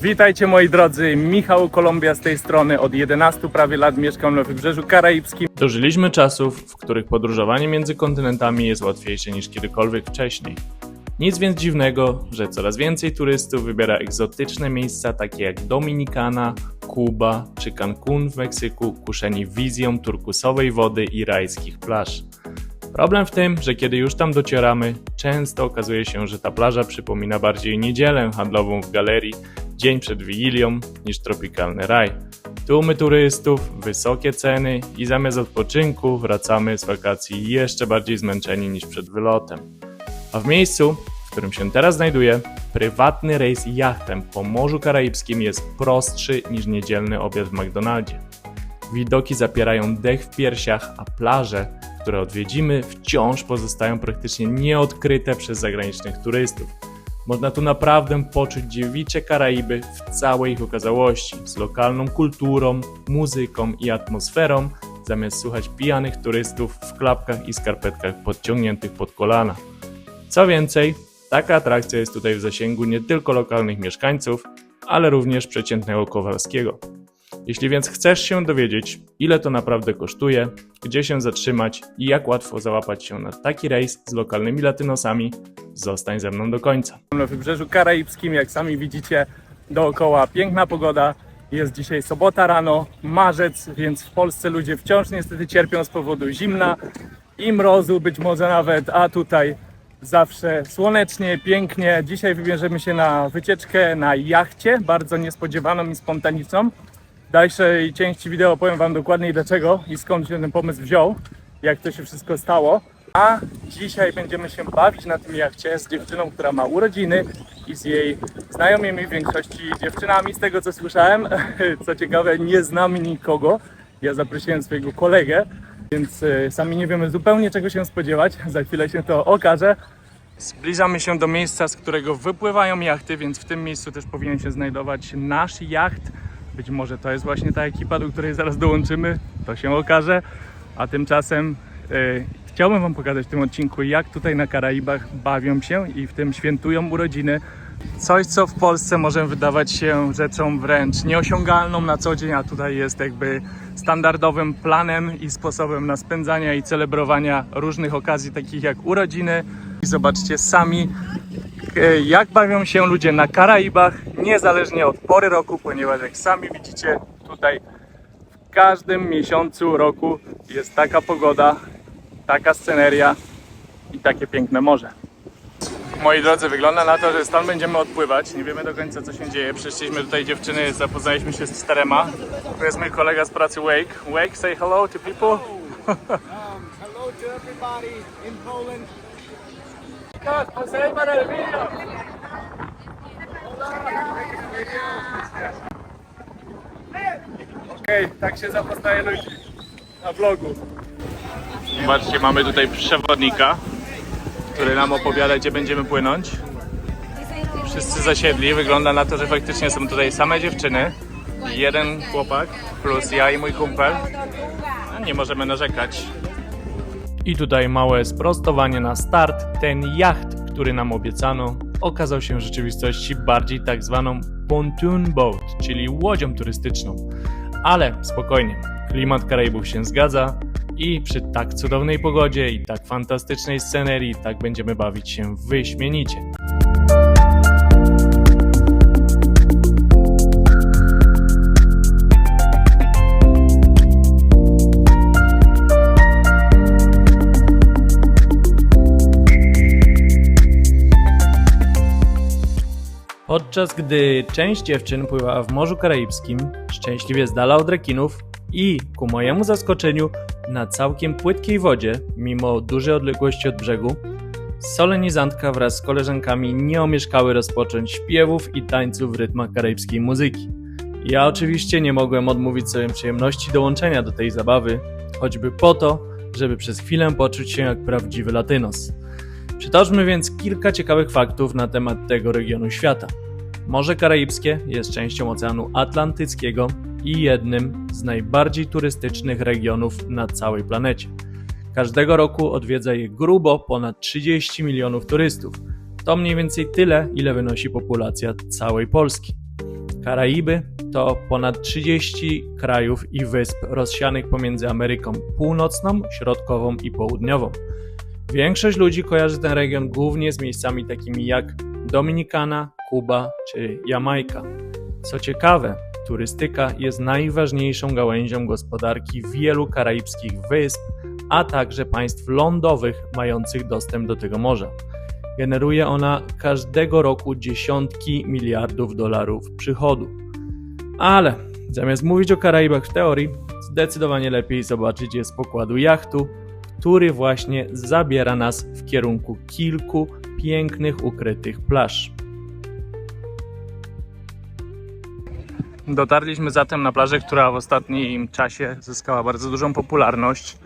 Witajcie moi drodzy, Michał Kolumbia z tej strony. Od 11 prawie lat mieszkam na Wybrzeżu Karaibskim. Dożyliśmy czasów, w których podróżowanie między kontynentami jest łatwiejsze niż kiedykolwiek wcześniej. Nic więc dziwnego, że coraz więcej turystów wybiera egzotyczne miejsca takie jak Dominikana, Kuba czy Cancun w Meksyku, kuszeni wizją turkusowej wody i rajskich plaż. Problem w tym, że kiedy już tam docieramy, często okazuje się, że ta plaża przypomina bardziej niedzielę handlową w galerii, dzień przed Wigilią, niż tropikalny raj. Tłumy turystów, wysokie ceny i zamiast odpoczynku wracamy z wakacji jeszcze bardziej zmęczeni niż przed wylotem. A w miejscu, w którym się teraz znajduję, prywatny rejs jachtem po Morzu Karaibskim jest prostszy niż niedzielny obiad w McDonaldzie. Widoki zapierają dech w piersiach, a plaże, które odwiedzimy, wciąż pozostają praktycznie nieodkryte przez zagranicznych turystów. Można tu naprawdę poczuć dziewicze Karaiby w całej ich okazałości, z lokalną kulturą, muzyką i atmosferą, zamiast słuchać pijanych turystów w klapkach i skarpetkach podciągniętych pod kolana. Co więcej, taka atrakcja jest tutaj w zasięgu nie tylko lokalnych mieszkańców, ale również przeciętnego Kowalskiego. Jeśli więc chcesz się dowiedzieć, ile to naprawdę kosztuje, gdzie się zatrzymać i jak łatwo załapać się na taki rejs z lokalnymi latynosami, zostań ze mną do końca. Na Wybrzeżu Karaibskim, jak sami widzicie, dookoła piękna pogoda. Jest dzisiaj sobota rano, marzec, więc w Polsce ludzie wciąż niestety cierpią z powodu zimna i mrozu, być może nawet, a tutaj zawsze słonecznie, pięknie. Dzisiaj wybierzemy się na wycieczkę na jachcie, bardzo niespodziewaną i spontaniczną. W dalszej części wideo powiem Wam dokładniej dlaczego i skąd się ten pomysł wziął, jak to się wszystko stało. A dzisiaj będziemy się bawić na tym jachcie z dziewczyną, która ma urodziny i z jej znajomymi, w większości dziewczynami, z tego co słyszałem. Co ciekawe, nie znamy nikogo. Ja zaprosiłem swojego kolegę, więc sami nie wiemy zupełnie czego się spodziewać. Za chwilę się to okaże. Zbliżamy się do miejsca, z którego wypływają jachty, więc w tym miejscu też powinien się znajdować nasz jacht. Być może to jest właśnie ta ekipa, do której zaraz dołączymy, to się okaże. A tymczasem chciałbym Wam pokazać w tym odcinku, jak tutaj na Karaibach bawią się i w tym świętują urodziny. Coś, co w Polsce może wydawać się rzeczą wręcz nieosiągalną na co dzień, a tutaj jest jakby standardowym planem i sposobem na spędzanie i celebrowania różnych okazji, takich jak urodziny. I zobaczcie sami, jak bawią się ludzie na Karaibach, niezależnie od pory roku, ponieważ jak sami widzicie, tutaj w każdym miesiącu roku jest taka pogoda, taka sceneria i takie piękne morze. Moi drodzy, wygląda na to, że stąd będziemy odpływać. Nie wiemy do końca co się dzieje. Przyszliśmy tutaj dziewczyny, zapoznaliśmy się z 4. Tu jest mój kolega z pracy Wake. Wake, say hello to people. Hello to everybody in Poland. Okej, tak się zapoznaje ludzi na vlogu. Zobaczcie, mamy tutaj przewodnika, który nam opowiada, gdzie będziemy płynąć. Wszyscy zasiedli, wygląda na to, że faktycznie są tutaj same dziewczyny. Jeden chłopak, plus ja i mój kumpel. No, nie możemy narzekać. I tutaj małe sprostowanie na start. Ten jacht, który nam obiecano, okazał się w rzeczywistości bardziej tak zwaną pontoon boat, czyli łodzią turystyczną. Ale spokojnie, klimat Karaibów się zgadza i przy tak cudownej pogodzie i tak fantastycznej scenerii tak będziemy bawić się wyśmienicie. Podczas gdy część dziewczyn pływała w Morzu Karaibskim, szczęśliwie z dala od rekinów i, ku mojemu zaskoczeniu, na całkiem płytkiej wodzie, mimo dużej odległości od brzegu, solenizantka wraz z koleżankami nie omieszkały rozpocząć śpiewów i tańców w rytmach karaibskiej muzyki. Ja oczywiście nie mogłem odmówić sobie przyjemności dołączenia do tej zabawy, choćby po to, żeby przez chwilę poczuć się jak prawdziwy latynos. Przytoczmy więc kilka ciekawych faktów na temat tego regionu świata. Morze Karaibskie jest częścią Oceanu Atlantyckiego i jednym z najbardziej turystycznych regionów na całej planecie. Każdego roku odwiedza je grubo ponad 30 milionów turystów. To mniej więcej tyle, ile wynosi populacja całej Polski. Karaiby to ponad 30 krajów i wysp rozsianych pomiędzy Ameryką Północną, Środkową i Południową. Większość ludzi kojarzy ten region głównie z miejscami takimi jak Dominikana, Kuba czy Jamajka. Co ciekawe, turystyka jest najważniejszą gałęzią gospodarki wielu karaibskich wysp, a także państw lądowych mających dostęp do tego morza. Generuje ona każdego roku dziesiątki miliardów dolarów przychodu. Ale zamiast mówić o Karaibach w teorii, zdecydowanie lepiej zobaczyć je z pokładu jachtu, który właśnie zabiera nas w kierunku kilku pięknych, ukrytych plaż. Dotarliśmy zatem na plażę, która w ostatnim czasie zyskała bardzo dużą popularność.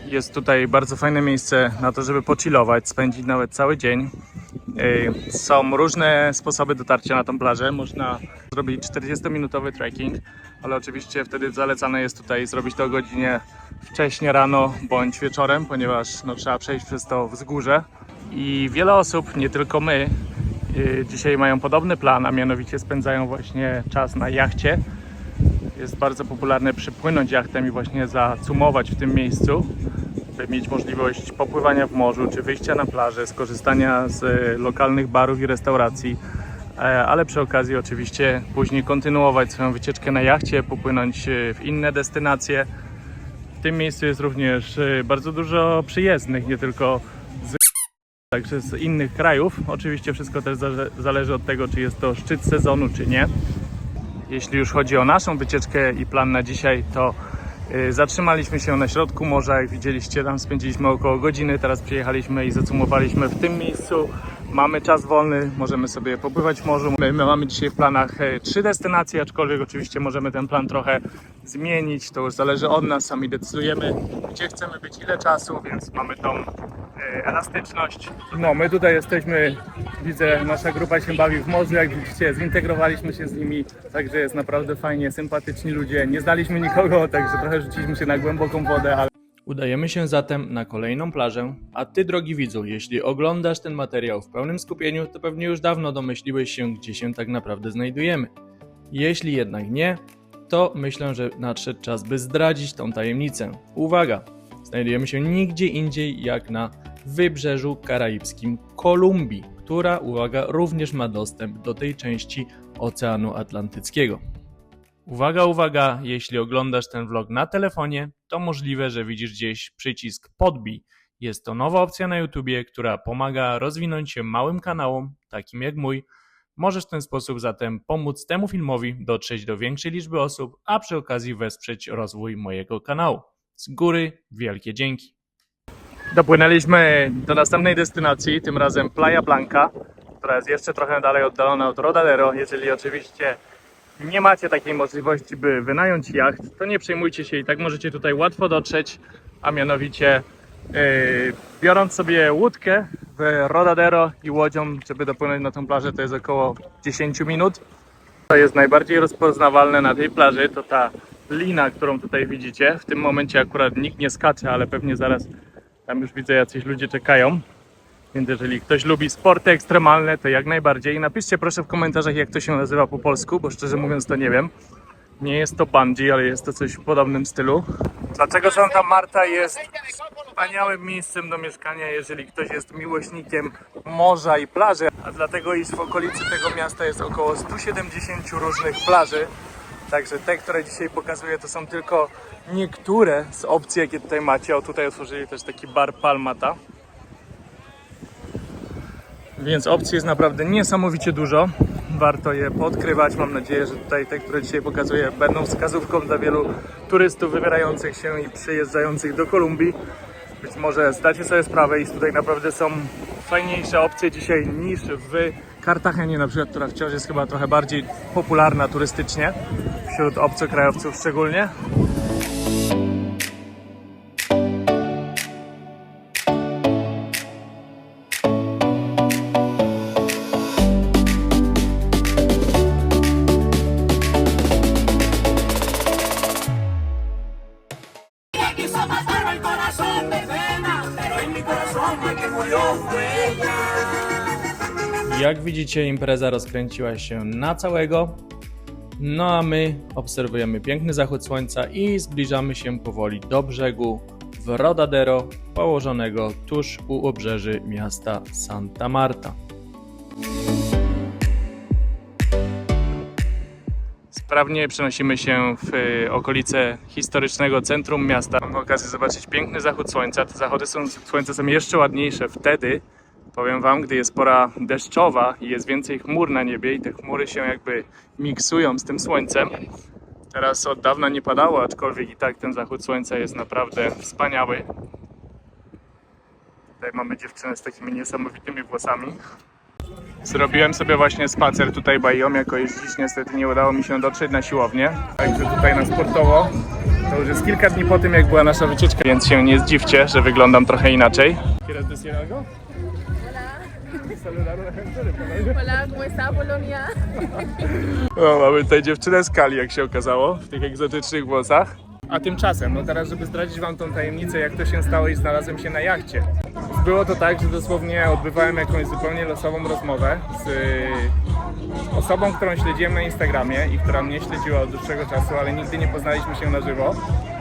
Jest tutaj bardzo fajne miejsce na to, żeby pochillować, spędzić nawet cały dzień. Są różne sposoby dotarcia na tą plażę. Można zrobić 40-minutowy trekking, ale oczywiście wtedy zalecane jest tutaj zrobić to o godzinie wcześnie rano bądź wieczorem, ponieważ trzeba przejść przez to wzgórze. I wiele osób, nie tylko my, dzisiaj mają podobny plan, a mianowicie spędzają właśnie czas na jachcie. Jest bardzo popularne przypłynąć jachtem i właśnie zacumować w tym miejscu, by mieć możliwość popływania w morzu, czy wyjścia na plażę, skorzystania z lokalnych barów i restauracji, ale przy okazji oczywiście później kontynuować swoją wycieczkę na jachcie, popłynąć w inne destynacje. W tym miejscu jest również bardzo dużo przyjezdnych, nie tylko także z innych krajów. Oczywiście wszystko też zależy od tego, czy jest to szczyt sezonu, czy nie. Jeśli już chodzi o naszą wycieczkę i plan na dzisiaj, to zatrzymaliśmy się na środku morza. Jak widzieliście, tam spędziliśmy około godziny. Teraz przyjechaliśmy i zacumowaliśmy w tym miejscu. Mamy czas wolny, możemy sobie popływać w morzu. My mamy dzisiaj w planach 3 destynacje, aczkolwiek oczywiście możemy ten plan trochę zmienić. To już zależy od nas, sami decydujemy, gdzie chcemy być, ile czasu, więc mamy tą elastyczność. No, my tutaj jesteśmy, widzę, nasza grupa się bawi w morzu, jak widzicie, zintegrowaliśmy się z nimi, także jest naprawdę fajnie, sympatyczni ludzie, nie znaliśmy nikogo, także trochę rzuciliśmy się na głęboką wodę, ale Udajemy się zatem na kolejną plażę, a Ty, drogi widzu, jeśli oglądasz ten materiał w pełnym skupieniu, to pewnie już dawno domyśliłeś się, gdzie się tak naprawdę znajdujemy. Jeśli jednak nie, to myślę, że nadszedł czas, by zdradzić tą tajemnicę. Uwaga! Znajdujemy się nigdzie indziej jak na wybrzeżu karaibskim Kolumbii, która, uwaga, również ma dostęp do tej części Oceanu Atlantyckiego. Uwaga, uwaga, jeśli oglądasz ten vlog na telefonie, to możliwe, że widzisz gdzieś przycisk podbij. Jest to nowa opcja na YouTubie, która pomaga rozwinąć się małym kanałom, takim jak mój. Możesz w ten sposób zatem pomóc temu filmowi dotrzeć do większej liczby osób, a przy okazji wesprzeć rozwój mojego kanału. Z góry wielkie dzięki. dopłynęliśmy do następnej destynacji, tym razem Playa Blanca, która jest jeszcze trochę dalej oddalona od Rodadero. Jeżeli oczywiście nie macie takiej możliwości, by wynająć jacht, to nie przejmujcie się, i tak możecie tutaj łatwo dotrzeć, a mianowicie biorąc sobie łódkę w Rodadero i łodzią, żeby dopłynąć na tą plażę, to jest około 10 minut. Co jest najbardziej rozpoznawalne na tej plaży, to ta lina, którą tutaj widzicie. W tym momencie akurat nikt nie skacze, ale pewnie zaraz tam już widzę, jacyś ludzie czekają. Więc jeżeli ktoś lubi sporty ekstremalne, to jak najbardziej. Napiszcie proszę w komentarzach, jak to się nazywa po polsku, bo szczerze mówiąc to nie wiem. Nie jest to bungee, ale jest to coś w podobnym stylu. Dlaczego Santa Marta jest wspaniałym miejscem do mieszkania, jeżeli ktoś jest miłośnikiem morza i plaży? A dlatego, iż w okolicy tego miasta jest około 170 różnych plaży. Także te, które dzisiaj pokazuję, to są tylko niektóre z opcji, jakie tutaj macie. O, tutaj otworzyli też taki bar Palmata. Więc opcji jest naprawdę niesamowicie dużo. Warto je podkrywać. Mam nadzieję, że tutaj te, które dzisiaj pokazuję, będą wskazówką dla wielu turystów wybierających się i przyjeżdżających do Kolumbii. Być może zdacie sobie sprawę, iż tutaj naprawdę są fajniejsze opcje dzisiaj niż w Kartagenie na przykład, która wciąż jest chyba trochę bardziej popularna turystycznie, wśród obcokrajowców szczególnie. Quiso matar el corazón de pena, pero en mi corazón el que murió fue ella. Jak widzicie, impreza rozkręciła się na całego. No a my obserwujemy piękny zachód słońca i zbliżamy się powoli do brzegu w Rodadero, położonego tuż u obrzeży miasta Santa Marta. Sprawnie przenosimy się w okolice historycznego centrum miasta. Mam okazję zobaczyć piękny zachód słońca. Te zachody słońca są jeszcze ładniejsze wtedy, powiem wam, gdy jest pora deszczowa i jest więcej chmur na niebie i te chmury się jakby miksują z tym słońcem. Teraz od dawna nie padało, aczkolwiek i tak ten zachód słońca jest naprawdę wspaniały. Tutaj mamy dziewczynę z takimi niesamowitymi włosami. Zrobiłem sobie właśnie spacer tutaj Bają, jako jest dziś niestety nie udało mi się dotrzeć na siłownię. Także tutaj na sportowo. To już jest kilka dni po tym, jak była nasza wycieczka, więc się nie zdziwcie, że wyglądam trochę inaczej. ¿Quieres decir algo? Hola, ¿cómo está Polonia? O, mamy tutaj dziewczynę z Kali, jak się okazało, w tych egzotycznych włosach. A tymczasem, no teraz, żeby zdradzić wam tą tajemnicę, jak to się stało i znalazłem się na jachcie. Było to tak, że dosłownie odbywałem jakąś zupełnie losową rozmowę z osobą, którą śledziłem na Instagramie i która mnie śledziła od dłuższego czasu, ale nigdy nie poznaliśmy się na żywo.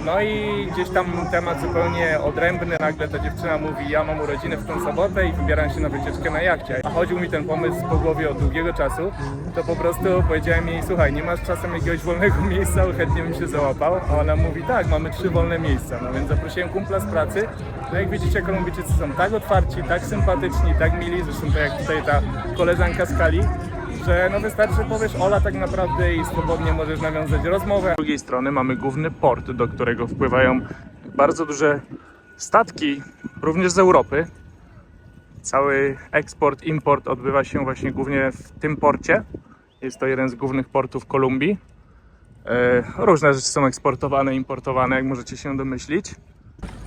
No i gdzieś tam temat zupełnie odrębny, nagle ta dziewczyna mówi: ja mam urodziny w tą sobotę i wybieram się na wycieczkę na jachcie. A chodził mi ten pomysł po głowie od długiego czasu, to po prostu powiedziałem jej: słuchaj, nie masz czasem jakiegoś wolnego miejsca, chętnie bym się załapał. A ona mówi: tak, mamy 3 wolne miejsca. No więc zaprosiłem kumpla z pracy. No jak widzicie, Kolumbijczycy są tak otwarci, tak sympatyczni, tak mili, zresztą tak jak tutaj ta koleżanka z Kali, że no wystarczy, że powiesz Ola tak naprawdę i swobodnie możesz nawiązać rozmowę. Z drugiej strony mamy główny port, do którego wpływają bardzo duże statki, również z Europy. Cały eksport, import odbywa się właśnie głównie w tym porcie. Jest to jeden z głównych portów Kolumbii. Różne rzeczy są eksportowane, importowane, jak możecie się domyślić.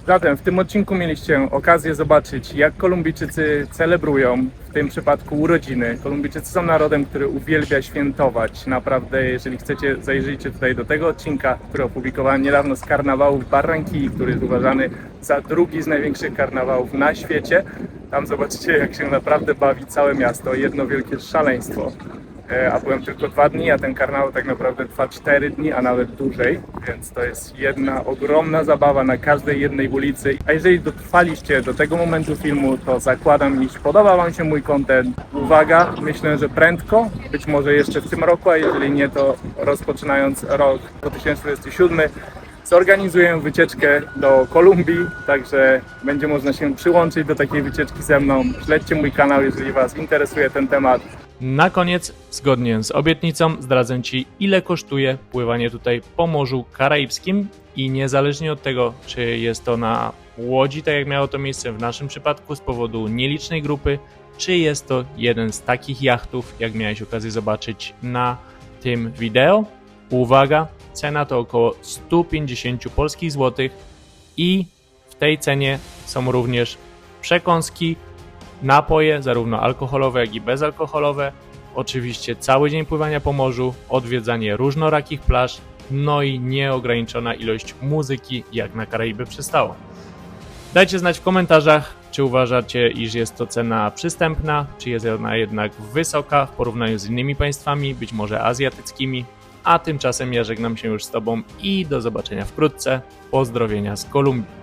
Zatem w tym odcinku mieliście okazję zobaczyć, jak Kolumbijczycy celebrują, w tym przypadku urodziny. Kolumbijczycy są narodem, który uwielbia świętować. Naprawdę, jeżeli chcecie, zajrzyjcie tutaj do tego odcinka, który opublikowałem niedawno z karnawału w Barranquilli, który jest uważany za drugi z największych karnawałów na świecie. Tam zobaczycie, jak się naprawdę bawi całe miasto. Jedno wielkie szaleństwo. A byłem tylko 2 dni, a ten karnawał tak naprawdę trwa 4 dni, a nawet dłużej, więc to jest jedna ogromna zabawa na każdej jednej ulicy. A jeżeli dotrwaliście do tego momentu filmu, to zakładam, iż podoba wam się mój content. Uwaga, myślę, że prędko, być może jeszcze w tym roku, a jeżeli nie, to rozpoczynając rok 2027, zorganizuję wycieczkę do Kolumbii, także będzie można się przyłączyć do takiej wycieczki ze mną. Śledźcie mój kanał, jeżeli was interesuje ten temat. Na koniec, zgodnie z obietnicą, zdradzę Ci, ile kosztuje pływanie tutaj po Morzu Karaibskim i niezależnie od tego, czy jest to na łodzi, tak jak miało to miejsce w naszym przypadku z powodu nielicznej grupy, czy jest to jeden z takich jachtów, jak miałeś okazję zobaczyć na tym wideo. Uwaga, cena to około 150 polskich złotych i w tej cenie są również przekąski, napoje, zarówno alkoholowe, jak i bezalkoholowe. Oczywiście cały dzień pływania po morzu, odwiedzanie różnorakich plaż, no i nieograniczona ilość muzyki, jak na Karaiby przystało. Dajcie znać w komentarzach, czy uważacie, iż jest to cena przystępna, czy jest ona jednak wysoka w porównaniu z innymi państwami, być może azjatyckimi. A tymczasem ja żegnam się już z Tobą i do zobaczenia wkrótce. Pozdrowienia z Kolumbii.